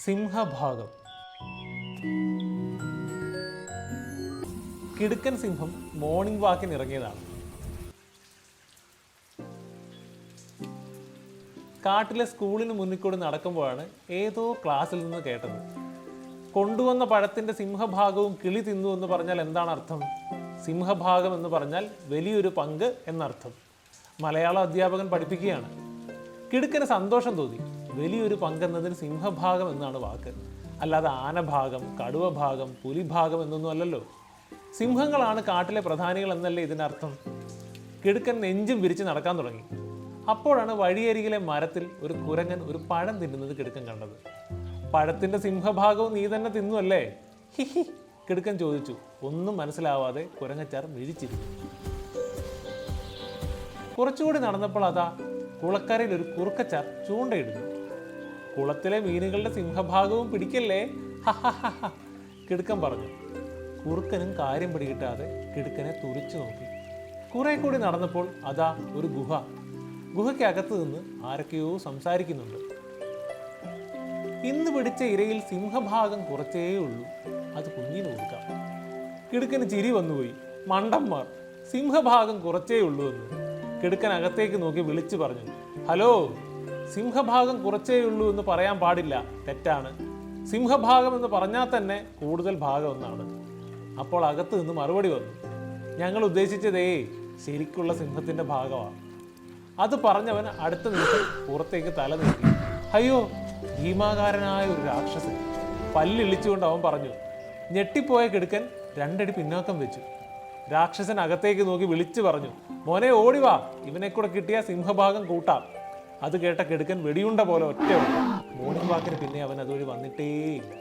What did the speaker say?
സിംഹഭാഗം. കിടുക്കൻ സിംഹം മോർണിംഗ് വാക്കിന് ഇറങ്ങിയതാണ്. കാട്ടിലെ സ്കൂളിന് മുന്നിൽ കൂടി നടക്കുമ്പോഴാണ് ഏതോ ക്ലാസ്സിൽ നിന്ന് കേട്ടത്, കൊണ്ടുവന്ന പഴത്തിൻ്റെ സിംഹഭാഗവും കിളി തിന്നു എന്ന് പറഞ്ഞാൽ എന്താണ് അർത്ഥം? സിംഹഭാഗം എന്ന് പറഞ്ഞാൽ വലിയൊരു പങ്ക് എന്നർത്ഥം. മലയാളം അധ്യാപകൻ പഠിപ്പിക്കുകയാണ്. കിടുക്കന് സന്തോഷം തോന്നി. വലിയൊരു പങ്കെന്നതിന് സിംഹഭാഗം എന്നാണ് വാക്ക്, അല്ലാതെ ആനഭാഗം, കടുവഭാഗം, പുലിഭാഗം എന്നൊന്നും അല്ലല്ലോ. സിംഹങ്ങളാണ് കാട്ടിലെ പ്രധാനികൾ എന്നല്ലേ ഇതിനർത്ഥം. കിടുക്കൻ നെഞ്ചും വിരിച്ച് നടക്കാൻ തുടങ്ങി. അപ്പോഴാണ് വഴിയരികിലെ മരത്തിൽ ഒരു കുരങ്ങൻ ഒരു പഴം തിന്നുന്നത് കിടുക്കൻ കണ്ടത്. പഴത്തിൻ്റെ സിംഹഭാഗവും നീ തന്നെ തിന്നു അല്ലേ? ഹിഹി, കിടുക്കൻ ചോദിച്ചു. ഒന്നും മനസ്സിലാവാതെ കുരങ്ങച്ചാർ മിഴിച്ചിരുന്നു. കുറച്ചുകൂടി നടന്നപ്പോൾ അതാ കുളക്കരയിൽ ഒരു കുറുക്കച്ചാർ ചൂണ്ടയിടുന്നു. കുളത്തിലെ മീനുകളുടെ സിംഹഭാഗവും പിടിക്കല്ലേ, കിടുക്കൻ പറഞ്ഞു. കുറുക്കനും കാര്യം പിടികിട്ടാതെ കിടുക്കനെ തുറിച്ചു നോക്കി. കുറെ കൂടി നടന്നപ്പോൾ അതാ ഒരു ഗുഹ. ഗുഹയ്ക്കകത്ത് നിന്ന് ആരൊക്കെയോ സംസാരിക്കുന്നുണ്ട്. ഇന്ന് പിടിച്ച ഇരയിൽ സിംഹഭാഗം കുറച്ചേ ഉള്ളൂ, അത് കുഞ്ഞിന് കൊടുക്കാം. കിടുക്കന് ചിരി വന്നുപോയി. മണ്ടന്മാർ, സിംഹഭാഗം കുറച്ചേ ഉള്ളൂ എന്ന്. കിടുക്കൻ അകത്തേക്ക് നോക്കി വിളിച്ചു പറഞ്ഞു, ഹലോ, സിംഹഭാഗം കുറച്ചേ ഉള്ളൂ എന്ന് പറയാൻ പാടില്ല, തെറ്റാണ്. സിംഹഭാഗം എന്ന് പറഞ്ഞാൽ തന്നെ കൂടുതൽ ഭാഗം എന്നാണ്. അപ്പോൾ അകത്ത് നിന്ന് മറുപടി വന്നു, ഞങ്ങൾ ഉദ്ദേശിച്ചതേ ശരിക്കുള്ള സിംഹത്തിൻ്റെ ഭാഗമാണ്. അത് പറഞ്ഞവൻ അടുത്ത നിമിഷം പുറത്തേക്ക് തല നീട്ടി. അയ്യോ, ഭീമാകാരനായ ഒരു രാക്ഷസൻ. പല്ലിളിച്ചുകൊണ്ട് അവൻ പറഞ്ഞു. ഞെട്ടിപ്പോയ കിടുക്കൻ രണ്ടടി പിന്നോക്കം വെച്ചു. രാക്ഷസൻ അകത്തേക്ക് നോക്കി വിളിച്ചു പറഞ്ഞു, മോനെ ഓടിവാ, ഇവനെ കൂടെ കിട്ടിയ സിംഹഭാഗം കൂട്ടാം. അത് കേട്ട കിടുക്കൻ വെടിയുണ്ട പോലെ ഒറ്റ മോർണിംഗ് വാക്കിന് പിന്നെ അവൻ അതുവഴി വന്നിട്ടേയില്ല.